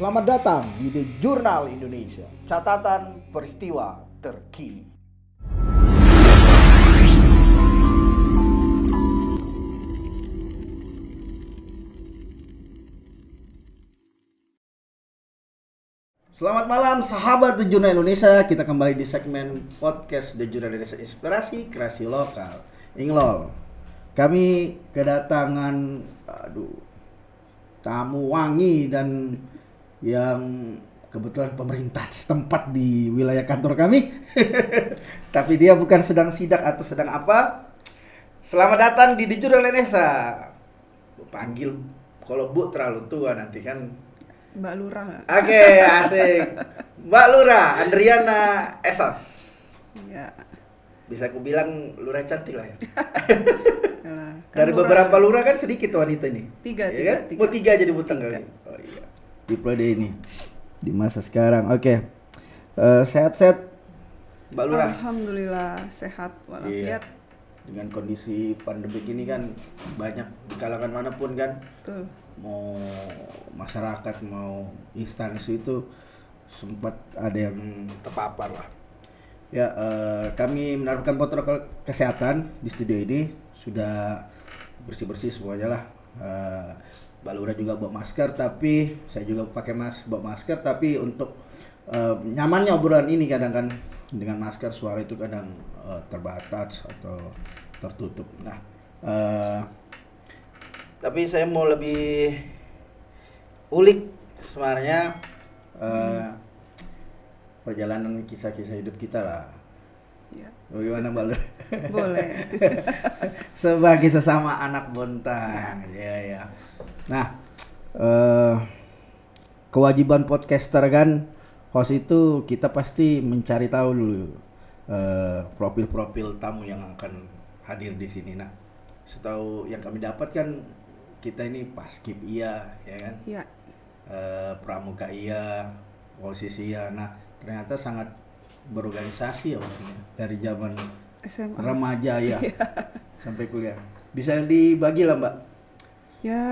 Selamat datang di The Jurnal Indonesia, catatan peristiwa terkini. Selamat malam sahabat The Jurnal Indonesia. Kita kembali di segmen podcast The Jurnal Indonesia, inspirasi kreasi lokal. Inglol. Kami kedatangan tamu wangi dan yang kebetulan pemerintah setempat di wilayah kantor kami. Tapi dia bukan sedang sidak atau sedang apa. Selamat datang di Jurnal Indonesia. Panggil kalau Bu terlalu tua nanti kan. Mbak Lurah. Oke, asik. Mbak Lurah, Andriana Esos. Iya. Bisa aku bilang lurah cantik lah ya. Yalah, kan Dari beberapa lurah kan sedikit wanita ini. Tiga. Oh, tiga jadi butang kali. Oh iya. Diplode ini di masa sekarang. Oke. Sehat-sehat Mbak Lurah. Alhamdulillah sehat walafiat. Iya. Dengan kondisi pandemik ini kan banyak di kalangan manapun kan. Tuh. Mau masyarakat mau instansi itu sempat ada yang terpapar lah. Ya, kami menerapkan protokol kesehatan di studio ini sudah bersih-bersih semuanya lah. Mbak Lura juga bawa masker, tapi saya juga pakai bawa masker, tapi untuk nyamannya obrolan ini kadang kan dengan masker suara itu kadang terbatas atau tertutup. Nah, tapi saya mau lebih ulik sebenarnya perjalanan kisah-kisah hidup kita lah. Ya. Bagaimana Mbak Lur? Boleh. Sebagai sesama anak Bontang. Ya. Nah, kewajiban podcaster kan, host itu kita pasti mencari tahu dulu profil-profil tamu yang akan hadir di sini. Nah, setahu yang kami dapatkan kita ini paskib iya, ya kan? Iya. Pramuka iya, posisi iya. Nah, ternyata sangat berorganisasi ya maksudnya dari zaman SMA. remaja ya sampai kuliah. Bisa dibagi lah Mbak. Ya,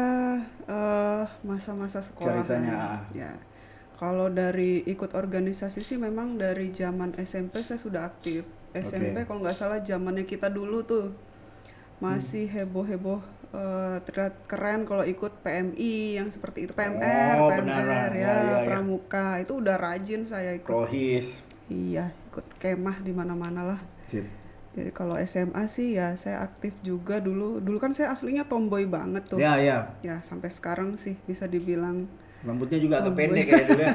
masa-masa sekolah. Ceritanya. Ya. Kalau dari ikut organisasi sih memang dari zaman SMP saya sudah aktif. SMP kalau nggak salah zamannya kita dulu tuh masih heboh-heboh. Terlihat keren kalau ikut PMI yang seperti itu, PMR ya, Pramuka itu udah rajin saya ikut. Rohis. Iya, ikut kemah di mana-mana lah. Sip. Jadi kalau SMA sih ya saya aktif juga dulu kan saya aslinya tomboy banget tuh. Ya. Ya sampai sekarang sih bisa dibilang Rambutnya juga agak tomboy. pendek kayak dulu ya.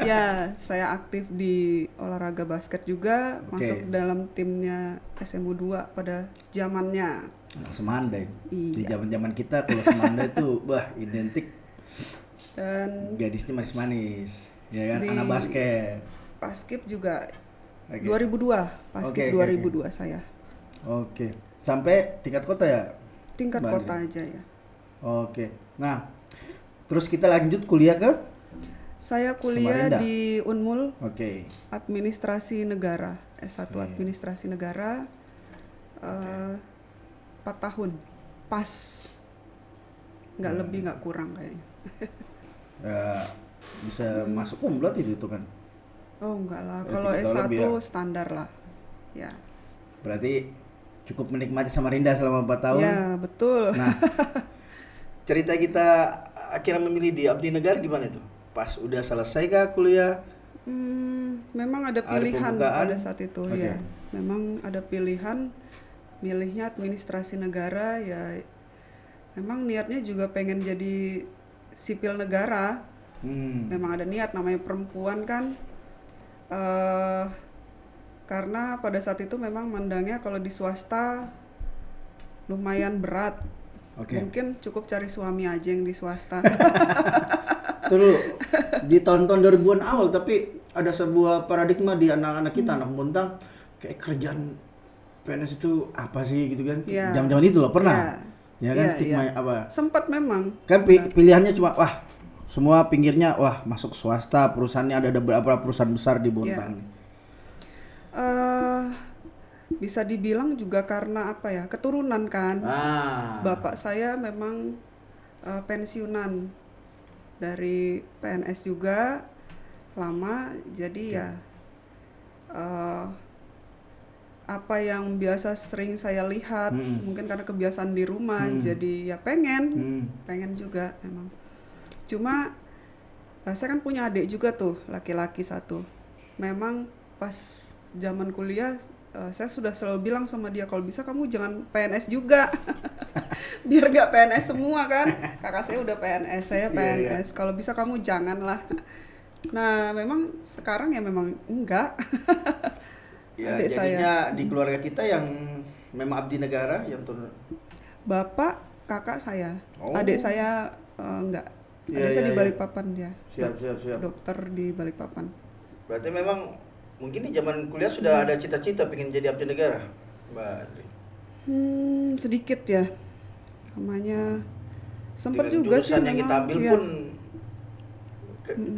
Ya, saya aktif di olahraga basket juga, masuk dalam timnya SMU 2 pada zamannya. Anak Semanda ini. Iya. Di zaman-zaman kita kalau Semanda itu identik Dan gadisnya manis-manis. Ya kan, di anak basket. Paskib juga 2002, Oke. 2002 saya. Oke. Sampai tingkat kota ya? Tingkat Mbak kota Andri? aja ya. Oke. Nah, terus kita lanjut kuliah ke? Saya kuliah Samarinda. di Unmul Oke. Administrasi Negara, S1 Oke. Administrasi Negara. 4 tahun. Pas. Nggak lebih, nggak kurang kayaknya. Ya, bisa masuk umlot itu kan. Oh enggak lah, Ya, kalau 3 tahun S1 lebih ya. standar lah. Ya. Berarti cukup menikmati Samarinda selama 4 tahun. Ya, betul. Nah, cerita kita akhirnya memilih di abdi negara gimana itu? Pas udah selesai kah kuliah? Memang ada Ada pilihan pembukaan? pada saat itu Oke. ya. Memang ada pilihan, milihnya administrasi negara ya. Memang niatnya juga pengen jadi sipil negara. Memang ada niat, namanya perempuan kan. Karena pada saat itu memang mandangnya kalau di swasta lumayan berat. Oke. Mungkin cukup cari suami aja yang di swasta. Itu dulu di tahun-tahun 2000-an awal, tapi ada sebuah paradigma di anak-anak kita, anak Bontang, kayak kerjaan PNS itu apa sih gitu kan? Iya. Zaman-zaman itu loh pernah. Ya kan Iya, stigma iya. apa? Sempat memang. Kan pilihannya cuma semua pinggirnya masuk swasta, perusahaannya ada beberapa perusahaan besar di Bontang. Iya. Bisa dibilang juga karena apa ya, keturunan kan. Bapak saya memang pensiunan dari PNS juga lama, jadi ya eh, apa yang biasa sering saya lihat, mungkin karena kebiasaan di rumah, jadi ya pengen juga memang. Cuma saya kan punya adik juga tuh, laki-laki satu. Memang pas zaman kuliah saya sudah selalu bilang sama dia, kalau bisa kamu jangan PNS juga. Biar gak PNS semua kan. Kakak saya udah PNS, saya PNS. Kalau bisa kamu janganlah. Nah, memang sekarang ya memang enggak. Ya, Adik jadinya saya. di keluarga kita yang memang abdi negara yang turun. Bapak, kakak saya. Oh. Adik saya enggak. Iya, Adik saya iya, di iya. Balikpapan dia. Siap. Dokter di Balikpapan. Berarti memang mungkin di zaman kuliah sudah ada cita-cita pengen jadi abdi negara, Mbak Adri. Sedikit ya. Namanya sempat Dengan juga sih jurusan yang kita memang ambil ya, pun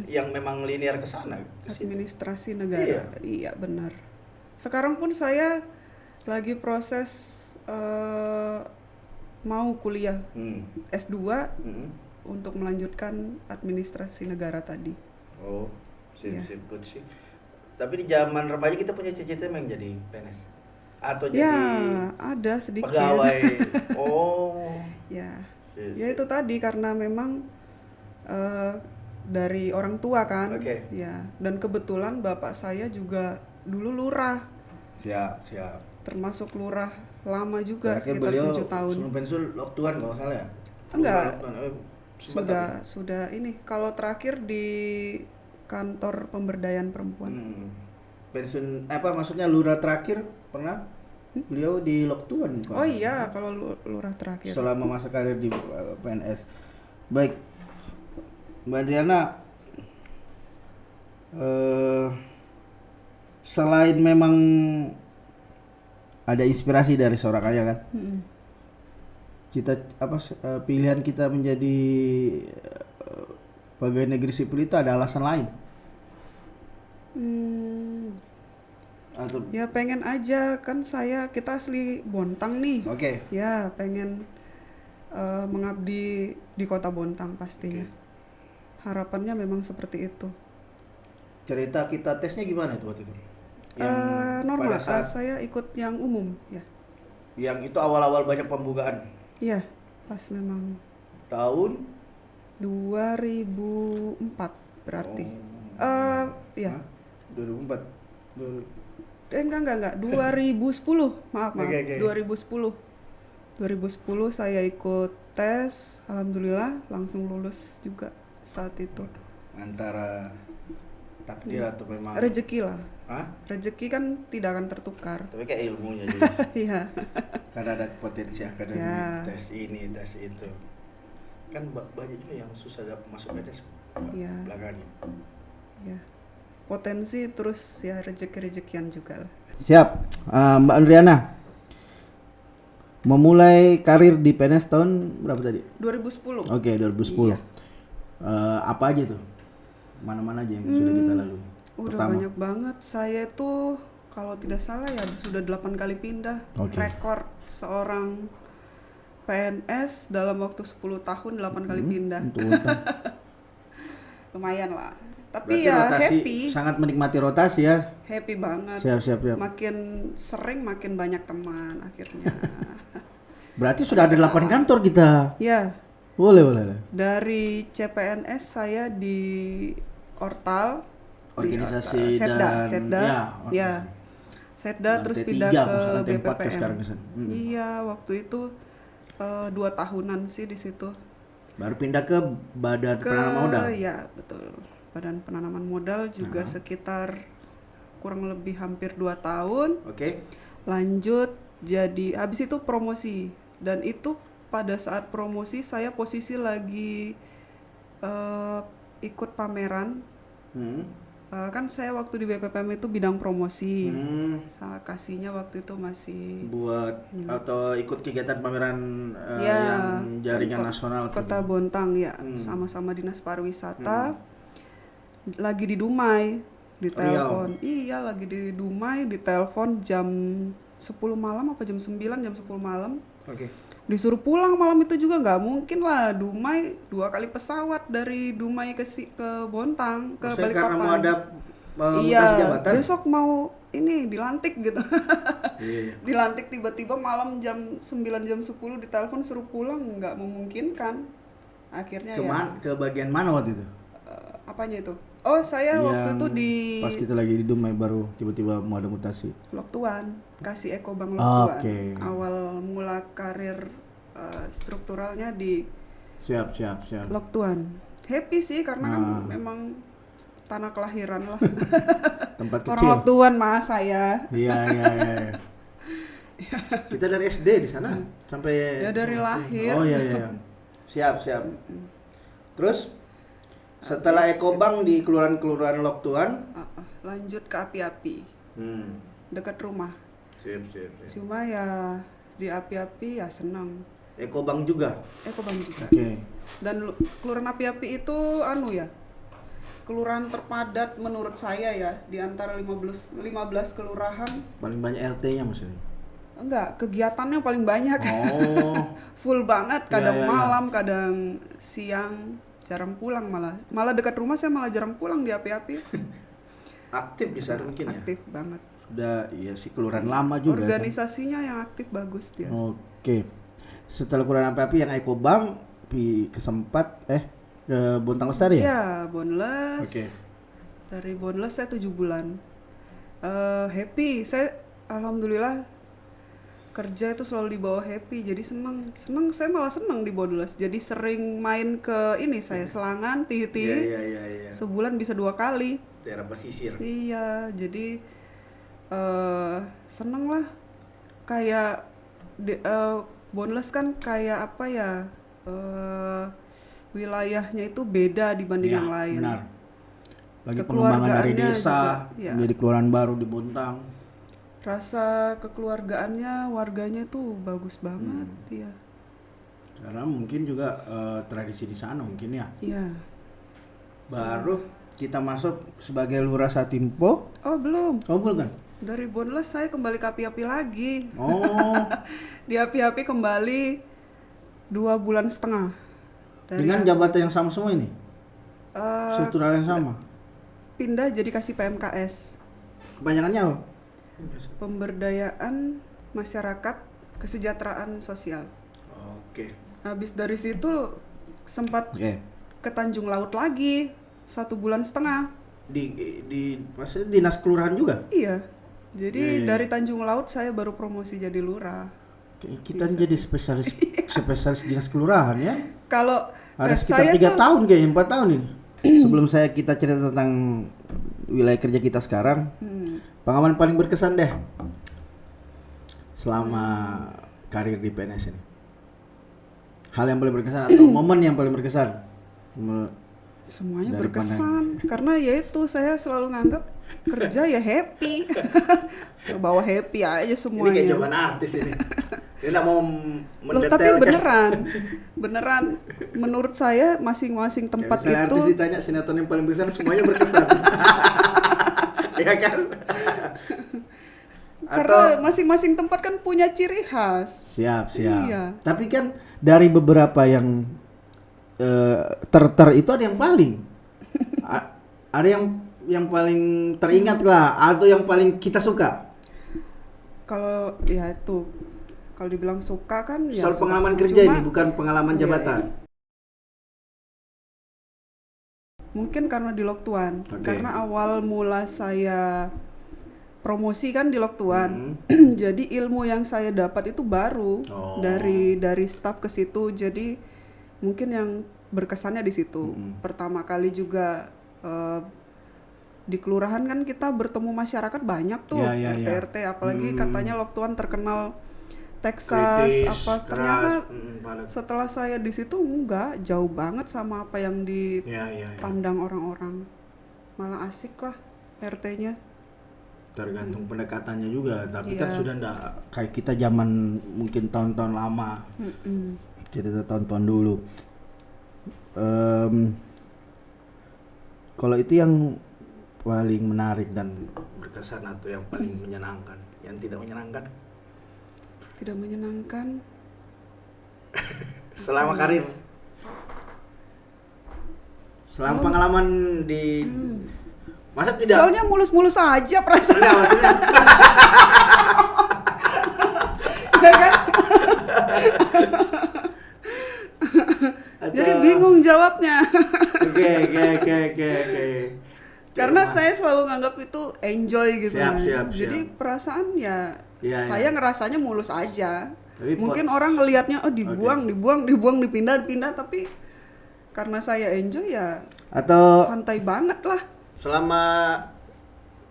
yang memang linear ke sana. administrasi negara. Iya, benar. Sekarang pun saya lagi proses mau kuliah S2 untuk melanjutkan administrasi negara tadi. Oh, Iya. sip, good sih. Tapi di zaman remaja kita punya cita-cita memang jadi PNS atau Ya, jadi ada sedikit. pegawai. Oh, Ya. sip. Ya itu tadi karena memang dari orang tua kan. Oke. Ya, dan kebetulan bapak saya juga dulu lurah, Siap. termasuk lurah lama juga, Terakhir sekitar beliau 7 tahun. sebelum pensiun loktuan kalau nggak salah ya? Enggak. Sempat tapi. Sudah ini. Kalau terakhir di kantor pemberdayaan perempuan. Pensiun apa maksudnya lurah terakhir pernah beliau di loktuan Pak? Oh iya, kalau lurah terakhir. Selama masa karir di PNS. Baik, Mbak Adriana, selain memang ada inspirasi dari seorang ayah kan, kita pilihan kita menjadi pegawai negeri sipil itu ada alasan lain atau? Ya pengen aja, kan kita asli Bontang nih. Oke. Ya pengen mengabdi di kota Bontang pastinya. Harapannya memang seperti itu. Cerita kita tesnya gimana itu waktu itu? Normal, pada saat saya ikut yang umum ya. yang itu awal-awal banyak pembukaan Iya, pas memang tahun 2004 berarti. Ya. 2004. Enggak. 2010. Maaf. Oke. 2010 saya ikut tes, alhamdulillah langsung lulus juga saat itu. Antara takdir atau memang Rezeki lah. Hah? Rezeki kan tidak akan tertukar. Tapi kayak ilmunya juga. Iya. Karena ada potensi akademik, Ya. tes ini, tes itu. Kan banyak juga yang susah dapat masuk PNS Iya. belakangnya. Ya. Potensi terus ya rezeki-rezekian juga lah. Siap. Mbak Andriana, memulai karir di PNS tahun berapa tadi? 2010. Oke, 2010. Iya. Apa aja tuh? Mana-mana aja yang sudah kita lalui? Udah Pertama. banyak banget. Saya tuh kalau tidak salah ya sudah 8 kali pindah. Oke. Rekor seorang PNS dalam waktu 10 tahun 8 kali pindah. Untuk utang. Lumayan lah. Berarti Tapi ya rotasi, happy. sangat menikmati rotasi ya. Happy banget. Siap. Makin sering makin banyak teman akhirnya. Berarti sudah ada 8 kantor kita. Ya, Boleh. dari CPNS saya di Ortal, Organisasi Setda, ya, Setda terus lantai pindah 3, ke lantai 4 BPPM. sekarang di sana. Iya, waktu itu 2 tahunan sih di situ. Baru pindah ke Badan Penanaman Modal. Ya, betul. Badan Penanaman Modal juga sekitar kurang lebih hampir 2 tahun. Oke. Lanjut jadi habis itu promosi, dan itu pada saat promosi saya posisi lagi ikut pameran. Kan saya waktu di BPPM itu bidang promosi. Saya kasihnya waktu itu masih Buat atau ikut kegiatan pameran ya, yang jaringan nasional Kota Bontang ya, sama-sama Dinas Pariwisata. Lagi di Dumai, ditelepon. Iya, lagi di Dumai, ditelepon jam 10 malam apa jam 9, jam 10 malam. Oke. Disuruh pulang malam itu juga nggak mungkin lah. Dumai 2 kali pesawat dari Dumai ke Bontang ke Maksudnya karena mau Balikpapan. ada Iya, mutasi jabatan? besok mau ini dilantik gitu. Iya. Dilantik tiba-tiba malam jam 9 jam 10 ditelepon suruh pulang, nggak memungkinkan. Akhirnya Ke bagian mana waktu itu? apanya itu? Oh, saya waktu itu di pas kita lagi di Dumai baru tiba-tiba mau ada mutasi. Loktuan, kasih Ekobank Loktuan. Oke. Awal mula karir strukturalnya di Siap. Loktuan. Happy sih karena kan memang tanah kelahiran lah. Tempat Orang kecil. Loktuan mas saya. Iya. Kita dari SD di sana sampai Ya dari lahir. Oh iya. Siap. Terus setelah Ekobank di kelurahan Loktuan, Lanjut ke Api-Api, dekat rumah. Siap. Cuma ya di Api-Api ya senang. Ekobank juga. Ekobank juga. Oke. Dan kelurahan Api-Api itu kelurahan terpadat menurut saya ya di antara 15 kelurahan. Paling banyak RT-nya maksudnya. Enggak, kegiatannya paling banyak. Oh. Full banget, kadang Iya. malam, kadang siang, jarang pulang malah. Malah dekat rumah saya malah jarang pulang di Api-Api. Aktif bisa mungkin ya. Aktif banget. Sudah iya sih kelurahan lama juga. Organisasinya yang aktif bagus dia. Oke. Setelah kelurahan Api-Api yang Ekobank kesempat ke Bontang Lestari ya? Iya, Boneless. Oke. Dari Boneless saya 7 bulan. Happy, saya alhamdulillah kerja itu selalu dibawa happy, jadi seneng. Saya malah seneng di Boneless. Jadi sering main ke ini saya Selangan, Tihi. Iya. Sebulan bisa 2 kali. Daerah pesisir. Iya, jadi seneng lah. Kayak Boneless kan kayak apa ya? Wilayahnya itu beda dibanding yang lain. Benar. Lagi pengembangan dari Kekeluargaannya desa juga, ya. menjadi kelurahan baru di Bontang. Rasa kekeluargaannya, warganya tuh bagus banget, ya. Karena mungkin juga tradisi di sana mungkin ya. Iya. Baru kita masuk sebagai Lurah Satimpo. Oh belum. Oh bukan? Dari Boneless saya kembali ke Api-Api lagi. Oh. Di Api-Api kembali 2,5 bulan. Dengan jabatan yang sama semua ini? Eh, Struktural yang sama? pindah jadi kasih PMKS. Kebanyakannya apa? Pemberdayaan masyarakat, kesejahteraan sosial. Oke. Habis dari situ sempat Oke. ke Tanjung Laut lagi 1,5 bulan. Di maksudnya dinas kelurahan juga? Iya. Jadi Iya. dari Tanjung Laut saya baru promosi jadi lurah. Kita jadi spesialis dinas kelurahan ya. Kalau Ada sekitar 3 tahun kayaknya, 4 tahun ini. Sebelum kita cerita tentang wilayah kerja kita sekarang, pengalaman paling berkesan deh selama karir di PNS ini. Hal yang paling berkesan atau momen yang paling berkesan? semuanya Dari berkesan karena ya itu saya selalu nganggap kerja ya happy. Bawa happy aja Ini semuanya. kayak jawaban artis ini. Dia nggak mau Loh, tapi beneran menurut saya masing-masing tempat Kayak misalnya itu artis ditanya sinetron yang paling berkesan, semuanya berkesan. Ya kan? karena masing-masing tempat kan punya ciri khas. Siap. Iya. Tapi kan dari beberapa yang itu ada yang paling ada yang paling teringat lah atau yang paling kita suka. Kalau ya itu kalau dibilang suka kan ya Soal suka, pengalaman cuma kerja ini bukan pengalaman Iya, jabatan. mungkin karena di Loktuan. Oke. Karena awal mula saya promosi kan di Loktuan. Jadi ilmu yang saya dapat itu baru Oh. dari staf ke situ. Jadi mungkin yang berkesannya di situ. Pertama kali juga di kelurahan kan kita bertemu masyarakat banyak tuh, Ya. RT apalagi katanya Loktuan terkenal Texas Kritis, apa keras, ternyata padat. setelah saya di situ enggak jauh banget sama apa yang Ya. dipandang orang-orang, malah asik lah RT-nya. Tergantung pendekatannya juga, tapi Iya. kan sudah enggak kayak kita zaman mungkin tahun-tahun lama. Cerita tahun-tahun dulu. Kalau itu yang paling menarik dan berkesan atau yang paling menyenangkan, yang tidak menyenangkan? Tidak menyenangkan Selama karir, selama pengalaman di masa tidak? Soalnya mulus-mulus aja perasaan. Enggak, maksudnya Ya kan? Jadi bingung jawabnya. Oke. Karena saya selalu nganggap itu enjoy gitu. Siap. Jadi perasaan ya, Iya, saya iya. ngerasanya mulus aja. Tapi Mungkin orang ngelihatnya oh dibuang, dipindah, tapi karena saya enjoy ya Atau santai banget lah. selama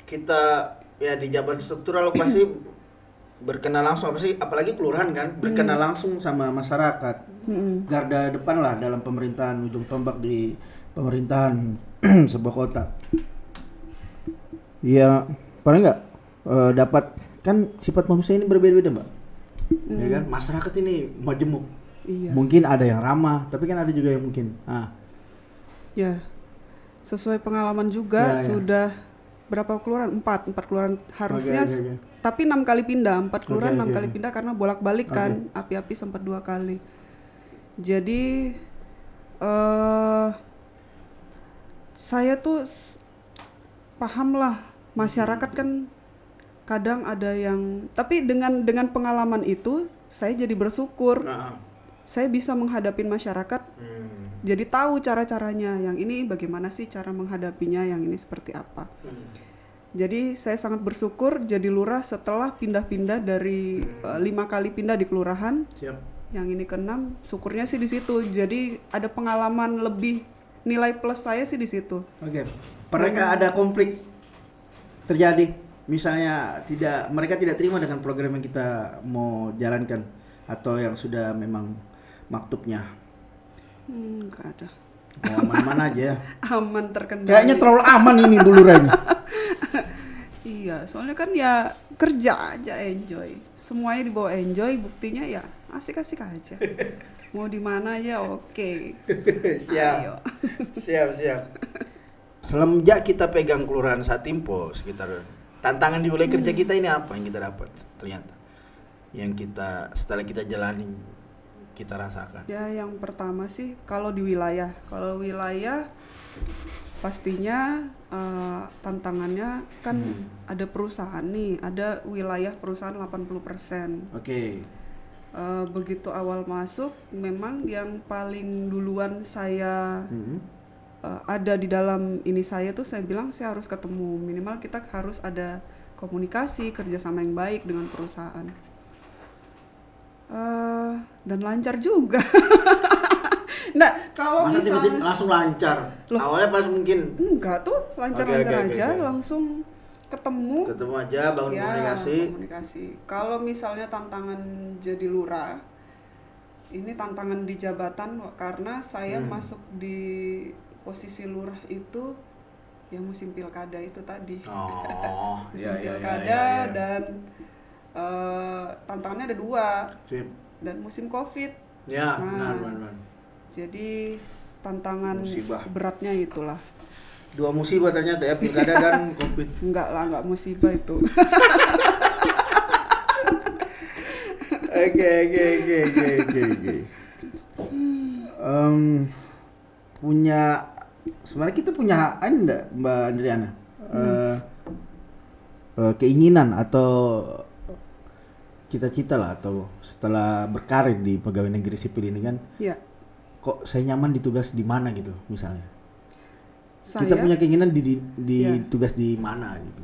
kita ya di jabat struktural pasti berkenal langsung, apa sih, apalagi kelurahan kan, berkenal langsung sama masyarakat. Garda depan lah dalam pemerintahan, ujung tombak di pemerintahan sebuah kota. Ya, paling nggak dapat, kan sifat manusia ini berbeda-beda, Mbak. Ya kan, masyarakat ini majemuk. Iya. Mungkin ada yang ramah, tapi kan ada juga yang mungkin. Ya, sesuai pengalaman juga Ya. sudah berapa kelurahan? 4 kelurahan harusnya. Oke. Tapi 6 kali pindah, 4 kelurahan Oke, 6 oke. kali pindah karena bolak-balik kan, api-api sempat 2 kali. Jadi saya tuh paham lah, masyarakat kan kadang ada yang, tapi dengan pengalaman itu saya jadi bersyukur. Saya bisa menghadapi masyarakat, jadi tahu cara-caranya, yang ini bagaimana sih cara menghadapinya, yang ini seperti apa. Jadi saya sangat bersyukur jadi lurah setelah pindah-pindah dari 5 kali pindah di kelurahan. Siap. Yang ini ke-6, syukurnya sih di situ. Jadi ada pengalaman lebih, nilai plus saya sih di situ. Oke. Pernah nggak ada konflik terjadi? Misalnya mereka tidak terima dengan program yang kita mau jalankan, atau yang sudah memang maktubnya. Nggak ada. Aman-aman aja ya. Aman, terkendali. Kayaknya terlalu aman ini Buluranya. Iya, soalnya kan ya kerja aja, enjoy. Semuanya dibawa enjoy, buktinya ya asik-asik aja. Mau di mana aja oke. Siap. Ayo. Siap. Semenjak kita pegang kelurahan Satimpo sekitar, tantangan di wilayah kerja kita ini apa yang kita dapat ternyata? Yang kita setelah kita jalani, kita rasakan. Ya, yang pertama sih kalau wilayah pastinya tantangannya kan ada perusahaan nih, ada wilayah perusahaan 80%. Oke. Begitu awal masuk, memang yang paling duluan saya ada di dalam ini saya tuh, saya bilang saya harus ketemu, minimal kita harus ada komunikasi, kerjasama yang baik dengan perusahaan. Dan lancar juga. Nah, kalau Masa tiba-tiba misalnya langsung lancar? Loh. Awalnya pas mungkin enggak tuh, lancar-lancar Oke. aja, langsung ketemu aja, bangun ya, komunikasi. Kalau misalnya tantangan jadi lurah, ini tantangan di jabatan karena saya masuk di posisi lurah itu ya musim pilkada itu tadi. Musim pilkada dan tantangannya ada 2. Sip. Dan musim COVID. Ya, Nah, benar. Jadi tantangan Musibah. beratnya itulah. 2 musibah ternyata ya, pilkada dan Covid. Enggak musibah itu. Oke. Sebenarnya kita punya enggak, Mbak Andriana? Keinginan atau cita-cita lah, atau setelah berkarir di pegawai negeri sipil ini kan, Ya. kok saya nyaman ditugas di mana gitu misalnya? Saya Kita punya keinginan di Ya. tugas di mana gitu.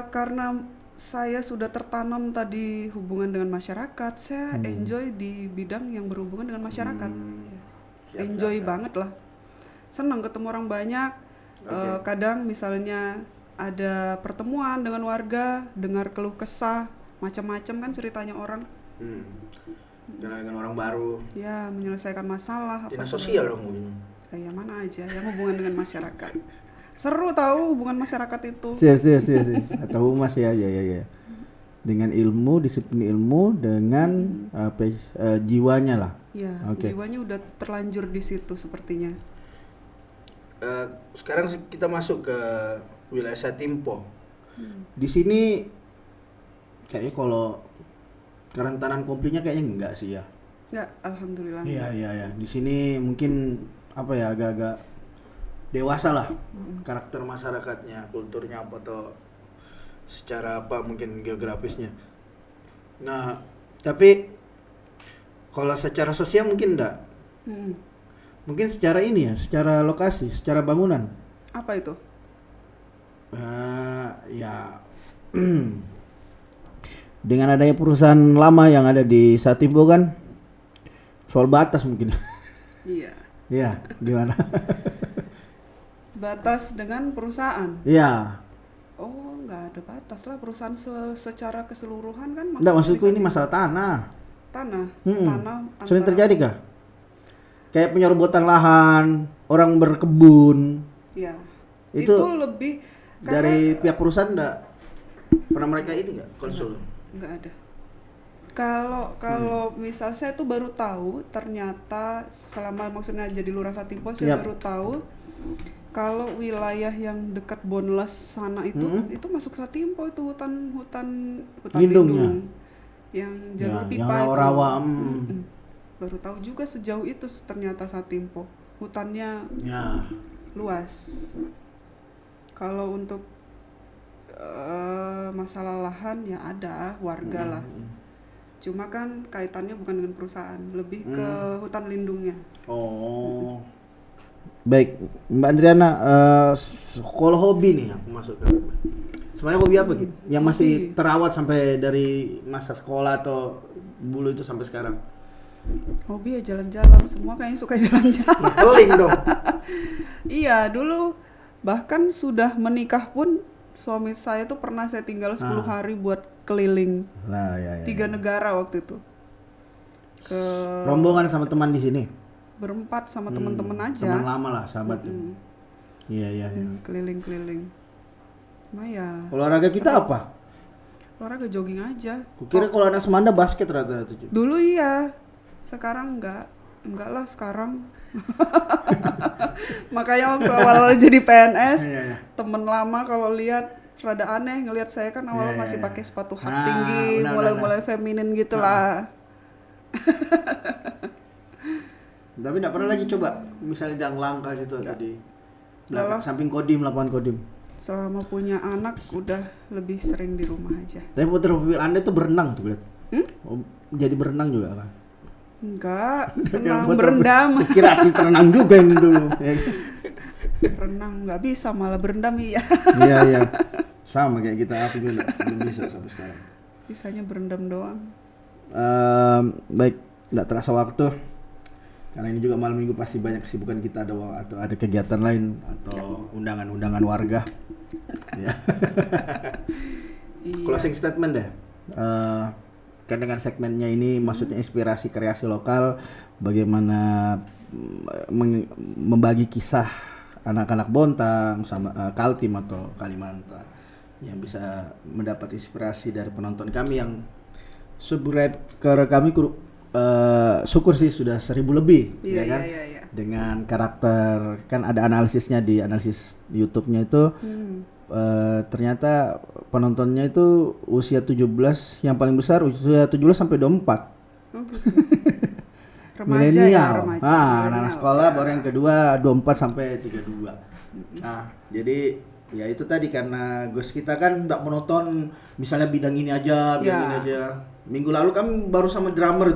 Karena saya sudah tertanam tadi hubungan dengan masyarakat, saya enjoy di bidang yang berhubungan dengan masyarakat. Enjoy banget lah. Senang ketemu orang banyak. Kadang misalnya ada pertemuan dengan warga, dengar keluh kesah, macam-macam kan ceritanya orang. Dengan orang baru. Ya, menyelesaikan masalah. Dinas sosial dong. Ya mana aja yang hubungan dengan masyarakat. Seru tahu hubungan masyarakat itu. Siap. Atau humas ya. Dengan ilmu, disiplin ilmu, dengan jiwanya lah. Ya, jiwanya udah terlanjur di situ sepertinya. Sekarang kita masuk ke wilayah Satimpo. Di sini kayaknya kalau kerentanan konfliknya kayaknya enggak sih ya. Enggak, alhamdulillah. Iya iya iya. Di sini mungkin apa ya agak-agak dewasa lah karakter masyarakatnya, kulturnya apa atau secara apa mungkin geografisnya. Nah, tapi kalau secara sosial mungkin enggak. Mm-mm. Mungkin secara ini ya, secara lokasi, secara bangunan. Apa itu? Ya dengan adanya perusahaan lama yang ada di Satimbo kan soal batas mungkin. Iya. Iya, gimana? Batas dengan perusahaan. Iya. Oh, nggak ada batas lah, perusahaan secara keseluruhan kan Enggak, masuknya maksudku bisa ini di masalah tanah. tanah. Mm-mm. Tanah Sering antara- terjadi kah? Kayak penyerobotan lahan, orang berkebun. Ya. Itu Itu lebih Dari pihak perusahaan enggak pernah mereka ini enggak konsul? nggak ada. Kalau misal saya tuh baru tahu ternyata selama maksudnya jadi Lurah Satimpo saya Yap. baru tahu kalau wilayah yang dekat Bonles sana itu masuk Satimpo, itu hutan Lindungnya. lindung yang jalur Ya, pipa yang itu. rawa-rawa, Mm-mm. Baru tahu juga sejauh itu ternyata Satimpo hutannya Ya. luas. Kalau untuk masalah lahan ya ada warga lah. Cuma kan kaitannya bukan dengan perusahaan, lebih ke hutan lindungnya. Oh. Baik, Mbak Andriana, kalau hobi nih aku masuk ke. Sebenarnya hobi apa gitu? Yang masih Hobi. terawat sampai dari masa sekolah atau dulu itu sampai sekarang? Hobi ya jalan-jalan, semua kayaknya suka jalan-jalan. Traveling dong. Iya, dulu bahkan sudah menikah pun suami saya tuh pernah saya tinggal 10 hari buat keliling Nah, ya, 3 negara waktu itu. Ke Rombongan sama teman di sini. berempat sama teman-teman aja. Teman lama lah, sahabat. Iya, iya, iya. Keliling-keliling. Cuma ya Olahraga kita apa? olahraga jogging aja. Kukira kalau anak Semanda basket rata-rata cuy. Dulu iya, sekarang enggak lah sekarang. Makanya waktu awal jadi PNS, Iya, iya. temen lama kalau lihat rada aneh ngelihat saya kan awal Iya, iya, masih iya. pakai sepatu hak Nah, tinggi, benar, mulai-mulai feminin gitu lah. Tapi enggak pernah lagi coba misalnya jalan langkah situ tadi. Lalu? Samping kodim, lapangan kodim. Selama punya anak udah lebih sering di rumah aja. Tapi profil Anda itu berenang tuh, lihat. Oh, jadi berenang juga kan? Enggak, Kira senang buat berendam. Kira atlet renang juga ini dulu. Renang nggak bisa, malah berendam iya. Iya iya. Sama kayak kita, aku juga belum bisa sampai sekarang. Bisanya berendam doang. Baik, nggak terasa waktu. Karena ini juga malam minggu pasti banyak kesibukan kita atau ada kegiatan lain atau undangan-undangan warga. Ya. Iya. Closing statement deh. Kan dengan segmennya ini maksudnya inspirasi kreasi lokal, bagaimana membagi kisah anak-anak Bontang sama Kaltim atau Kalimantan yang bisa mendapat inspirasi dari penonton kami yang subscribe ke kami syukur sih sudah 1.000 lebih. Iya, Ya kan? iya. Dengan karakter kan ada analisisnya di analisis YouTube-nya itu. Ternyata penontonnya itu usia 17, yang paling besar usia 17 sampai 24. Oh, gitu. Remaja ya, Milenial. remaja. Anak Milenial. sekolah baru yang kedua 24 sampai 32. Nah, jadi ya itu tadi karena Gus kita kan enggak monoton misalnya bidang ini aja, bidang Ya. ini aja. Minggu lalu kami baru sama drummer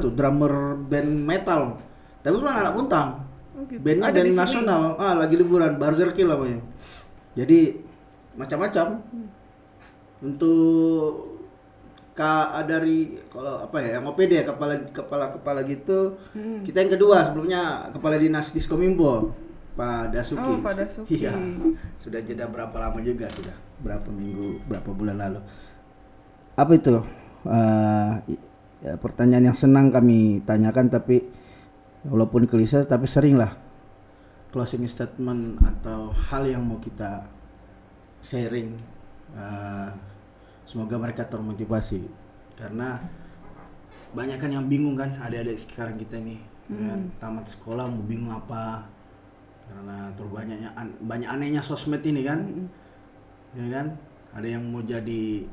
band metal. Tapi bukan anak Bontang. Oh, gitu. Bandnya Ada band di sini? nasional. Lagi liburan, Burger Kill namanya. Jadi macam-macam. Untuk dari kalau apa ya, yang OPD ya, kepala gitu. Kita yang kedua, sebelumnya kepala dinas Diskominfo, Pak Dasuki. Oh, Pak Dasuki. Iya. Sudah jeda berapa lama juga, sudah berapa minggu, berapa bulan lalu. Apa itu? Ya, pertanyaan yang senang kami tanyakan, tapi walaupun klise tapi sering lah closing statement atau hal yang mau kita sharing. Semoga mereka termotivasi karena banyak kan yang bingung kan, adik-adik sekarang kita ini kan, tamat sekolah mau bingung apa karena terbanyaknya banyak anehnya sosmed ini kan. Ya kan, ada yang mau jadi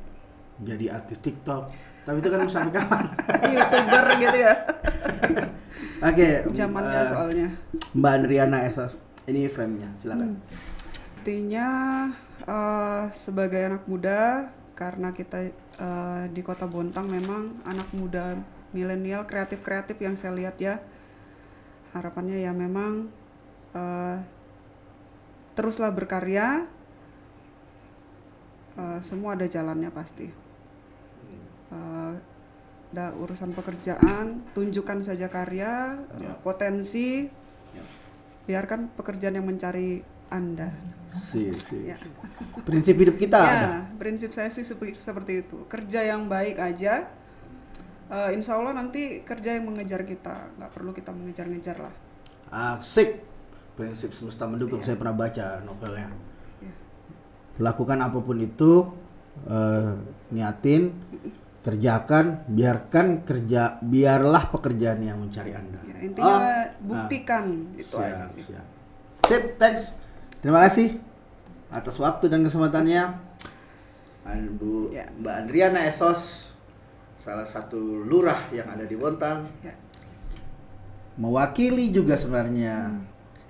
artis TikTok, tapi itu kan mau sampai kapan? YouTuber gitu ya. Oke, Zamannya soalnya. Mbak Andriana Esos, ini frame-nya, silakan. Intinya sebagai anak muda, karena kita di Kota Bontang memang anak muda milenial kreatif yang saya lihat ya, harapannya ya memang teruslah berkarya, semua ada jalannya pasti. Ada urusan pekerjaan, tunjukkan saja karya, potensi, biarkan pekerjaan yang mencari Anda. Sip. Ya. Prinsip hidup kita ada. Ya, prinsip saya sih seperti itu. Kerja yang baik aja, insya Allah nanti kerja yang mengejar kita, nggak perlu kita mengejar-ngejar lah. Asik. Prinsip semesta mendukung, saya pernah baca novelnya. Ya. Lakukan apapun itu, niatin, kerjakan, biarlah pekerjaan yang mencari Anda. Ya, intinya buktikan itu aja sih. Siap. Sip, thanks. Terima kasih atas waktu dan kesempatannya. Mbak Andriana Esos, salah satu lurah yang ada di Bontang. Ya. Mewakili juga sebenarnya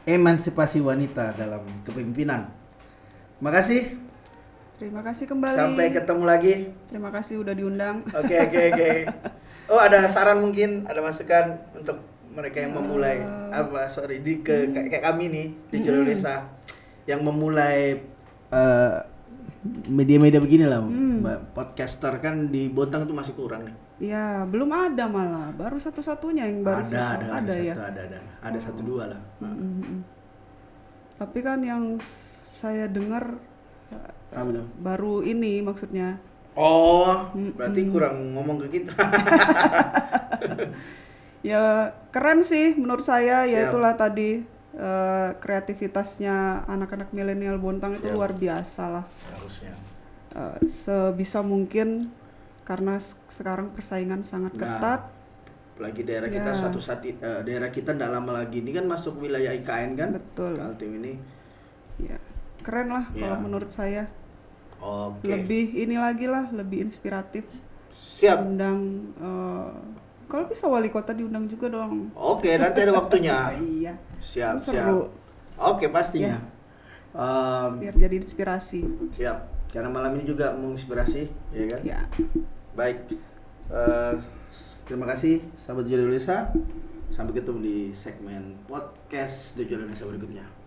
emansipasi wanita dalam kepemimpinan. Makasih. Terima kasih kembali. Sampai ketemu lagi. Terima kasih udah diundang. Oke. Oh, ada saran mungkin, ada masukan untuk mereka yang memulai kayak kami nih di Jololesa yang memulai media-media begini lah, Mbak. Podcaster kan di Bontang itu masih kurang nih. Ya, belum ada malah. Baru satu-satunya yang baru ada ya. Ada satu dua lah. Tapi kan yang saya dengar baru ini maksudnya. Oh, berarti kurang ngomong ke kita. Ya keren sih menurut saya, ya Siap. itulah tadi kreativitasnya anak-anak milenial Bontang itu Siap. luar biasa lah. Harusnya. Sebisa mungkin karena sekarang persaingan sangat ketat. Apalagi daerah kita suatu saat daerah kita tidak lama lagi ini kan masuk wilayah IKN kan. Betul. Kaltim ini. Ya keren lah kalau menurut saya. Oke. Lebih inspiratif. Siap. Undang kalau bisa wali kota diundang juga dong. Oke, nanti ada waktunya. Iya. Siap. Seru. Oke, pastinya. Biar jadi inspirasi. Siap. Karena malam ini juga menginspirasi, ya kan? Ya. Baik. Terima kasih sahabat Jololesa. Sampai ketemu di segmen podcast Dojo Indonesia berikutnya.